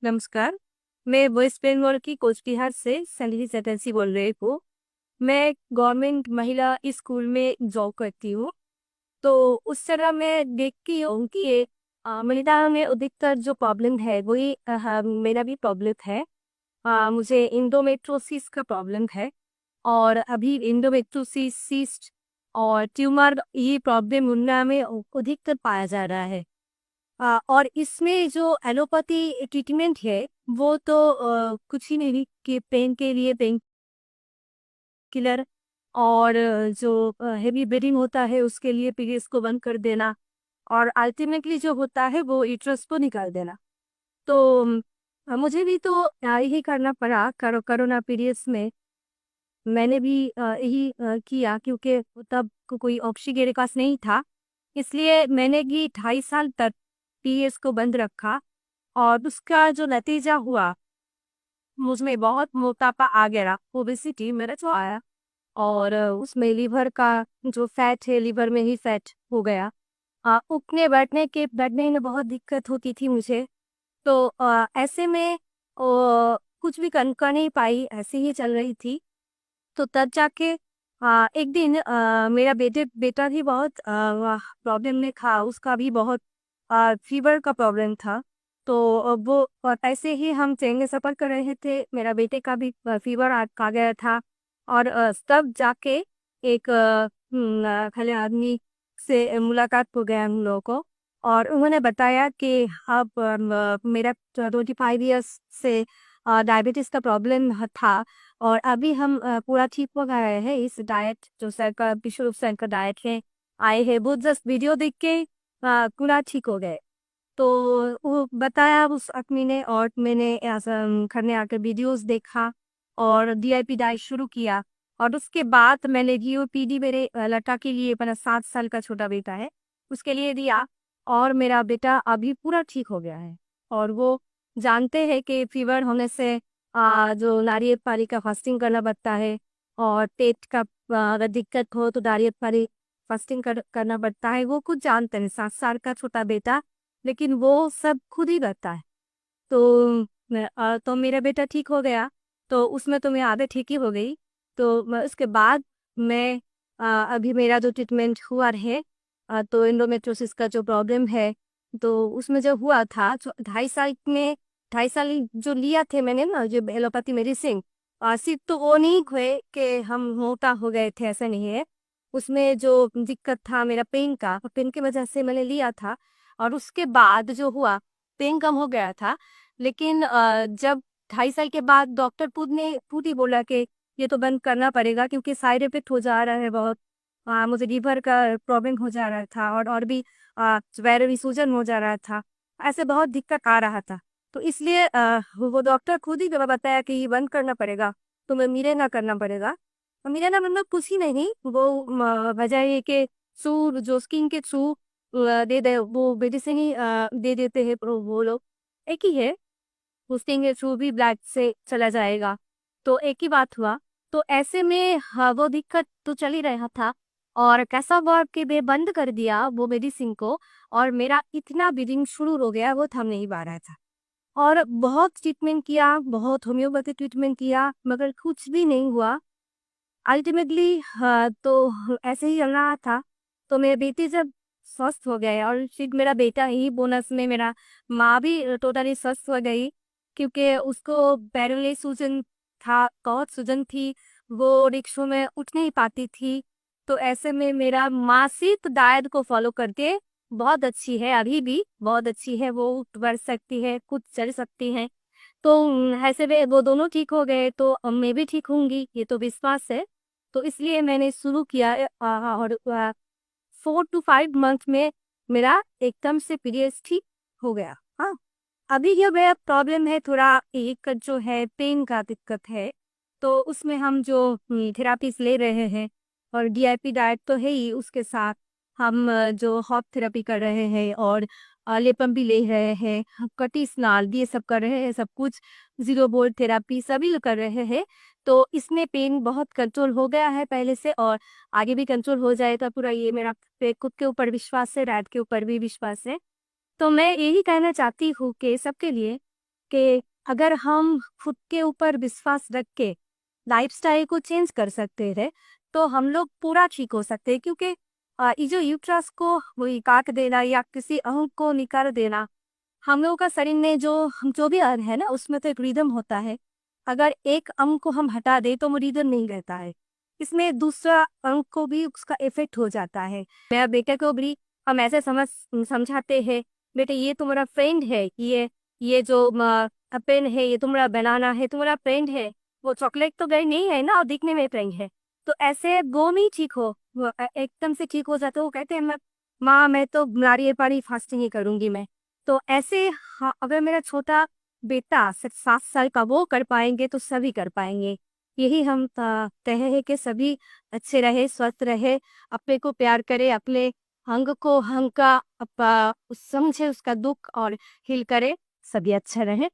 नमस्कार। मैं वेस्ट बंगाल की कोचबिहार से सैलरी चटर्जी बोल रही हूँ। मैं गवर्नमेंट महिला स्कूल में जॉब करती हूँ। तो उस तरह मैं देखती हूँ कि महिलाओं में अधिकतर जो प्रॉब्लम है वही मेरा भी प्रॉब्लम है। मुझे इंडोमेट्रोसिस का प्रॉब्लम है। और अभी इंडोमेट्रोसिस सिस्ट और ट्यूमर ये प्रॉब्लम उनमें में अधिकतर पाया जा रहा है। और इसमें जो एलोपैथी ट्रीटमेंट है वो तो कुछ ही नहीं कि पेन के लिए पेन किलर और जो हेवी ब्लीडिंग होता है उसके लिए पीरियड्स को बंद कर देना और अल्टीमेटली जो होता है वो यूट्रस को निकाल देना। तो मुझे भी तो यही करना पड़ा कोरोना पीरियड्स में। मैंने भी यही किया क्योंकि तब कोई ऑप्शन मेरे पास नहीं था। इसलिए मैंने भी 2.5 साल तक पीरियड्स को बंद रखा और उसका जो नतीजा हुआ मुझमें बहुत मोटापा आ गया, ओबेसिटी मेरा जो आया। और उसमें लीवर का जो फैट है लीवर में ही फैट हो गया। उठने बैठने में बहुत दिक्कत होती थी मुझे। तो ऐसे में कुछ भी कर नहीं पाई, ऐसे ही चल रही थी। तो तब जाके एक दिन मेरा बेटा भी बहुत प्रॉब्लम में था, उसका भी बहुत फीवर का प्रॉब्लम था। तो वो ऐसे ही हम ट्रेन में सफ़र कर रहे थे, मेरा बेटे का भी फीवर आ गया था। और तब जाके एक खले आदमी से मुलाकात हो गया हम लोगों को। और उन्होंने बताया कि अब मेरा 25 ईयर्स से डायबिटीज़ का प्रॉब्लम था। और अभी हम पूरा ठीक हो गए हैं। इस डाइट जो सर का विश्व सर का डाइट है आए हैं, वो जस्ट वीडियो देख के पूरा ठीक हो गए। तो वो बताया उस आदमी ने और मैंने ऐसा घर में आकर वीडियोस देखा और डीआईपी डाइट शुरू किया। और उसके बाद मैंने जीओपीडी मेरे लड़का के लिए, अपना 7 साल का छोटा बेटा है उसके लिए दिया। और मेरा बेटा अभी पूरा ठीक हो गया है। और वो जानते हैं कि फीवर होने से जो नारियल पानी का फास्टिंग करना पड़ता है। और पेट का अगर दिक्कत हो तो नारियल पानी फास्टिंग करना पड़ता है। वो कुछ जानते हैं, 7 साल का छोटा बेटा, लेकिन वो सब खुद ही करता है। तो तो मेरा बेटा ठीक हो गया। तो उसमें तो मैं आधे ठीक ही हो गई। तो उसके बाद मैं अभी मेरा जो ट्रीटमेंट हुआ है, तो एंडोमेट्रोसिस का जो प्रॉब्लम है, तो उसमें जो हुआ था 2.5 साल में, 2.5 साल जो लिया थे मैंने ना जो एलोपैथी मेडिसिन, सिर्फ तो वो नहीं हुए कि हम मोटा हो गए थे, ऐसा नहीं है। उसमें जो दिक्कत था मेरा पेन की वजह से मैंने लिया था। और उसके बाद जो हुआ, पेन कम हो गया था। लेकिन जब 2.5 साल के बाद डॉक्टर खुद ही बोला कि ये तो बंद करना पड़ेगा क्योंकि साइड इफेक्ट हो जा रहा है बहुत। मुझे लीवर का प्रॉब्लम हो जा रहा था और भी पैर में सूजन हो जा रहा था। ऐसे बहुत दिक्कत आ रहा था। तो इसलिए वो डॉक्टर खुद ही बताया कि ये बंद करना पड़ेगा, तुम्हें मिलेना करना पड़ेगा। और मिलेना मतलब कुछ ही नहीं, वो वजह ये कि सू जो स्किन के थ्रू दे वो मेडिसिन ही दे देते हैं वो लोग। एक ही है, हॉस्टिंग के थ्रू भी ब्लड से चला जाएगा। तो एक ही बात हुआ। तो ऐसे में वो दिक्कत तो चल ही रहा था। और कैसा हुआ कि मैं बंद कर दिया वो मेडिसिन को और मेरा इतना ब्लीडिंग शुरू हो गया, वो थम नहीं पा रहा था। और बहुत ट्रीटमेंट किया, बहुत होम्योपैथी ट्रीटमेंट किया, मगर कुछ भी नहीं हुआ। अल्टीमेटली तो ऐसे ही चल रहा था। तो मेरे बेटे जब स्वस्थ हो गए और फिर मेरा बेटा ही बोनस में, मेरा माँ भी टोटली स्वस्थ हो गई क्योंकि उसको पैरों में सूजन था, बहुत सूजन थी, वो रिक्शों में उठ नहीं पाती थी। तो ऐसे में मेरा माँ सिर्फ डाइट को फॉलो करके बहुत अच्छी है, अभी भी बहुत अच्छी है, वो उठ बढ़ सकती है, खुद चल सकती है। तो ऐसे में वो दोनों ठीक हो गए तो अब मैं भी ठीक होंगी, ये तो विश्वास है। तो इसलिए मैंने शुरू किया और 4 to 5 मंथ में मेरा एकदम से पीरियड्स ठीक हो गया। हाँ, अभी ये मेरा प्रॉब्लम है, थोड़ा एक जो है पेन का दिक्कत है। तो उसमें हम जो थेरापीज ले रहे हैं और डीआईपी डाइट तो है ही, उसके साथ हम जो हॉट थेरेपी कर रहे हैं और लेपम भी ले रहे हैं, कटी स्नाल ये सब कर रहे हैं, सब कुछ जीरो बोल्ट थेरापी सभी कर रहे हैं। तो इसमें पेन बहुत कंट्रोल हो गया है पहले से, और आगे भी कंट्रोल हो जाएगा पूरा। ये मेरा खुद के ऊपर विश्वास है, डाइट के ऊपर भी विश्वास है। तो मैं यही कहना चाहती हूँ कि सबके लिए कि अगर हम खुद के ऊपर विश्वास रख के लाइफस्टाइल को चेंज कर सकते हैं तो हम लोग पूरा ठीक हो सकते हैं। क्योंकि ये जो यूट्रस को वही काट देना या किसी अंग को निकाल देना, हम लोगों का शरीर में जो भी अंग है ना, उसमें तो एक रिदम होता है। अगर एक अंग को हम हटा दें तो वो रिदम नहीं रहता है, इसमें दूसरा अंग को भी उसका इफेक्ट हो जाता है। मेरा बेटे को भी हम ऐसे समझाते हैं, बेटे ये तुम्हारा फ्रेंड है, ये जो पेन है ये तुम्हारा बनाना है, तुम्हारा फ्रेंड है। वो चॉकलेट तो गई नहीं है ना, और दिखने में फ्रेंड है। तो ऐसे वो नहीं ठीक हो, वो एकदम से ठीक हो जाते। वो कहते हैं माँ मैं तो नारियल पानी फास्टिंग ही करूंगी मैं। तो ऐसे हाँ, अगर मेरा छोटा बेटा 7 साल का वो कर पाएंगे तो सभी कर पाएंगे। यही हम कहे हैं कि सभी अच्छे रहे, स्वस्थ रहे, अपने को प्यार करे, अपने अंग को अंग का समझे उसका दुख और हील करे, सभी अच्छा रहे।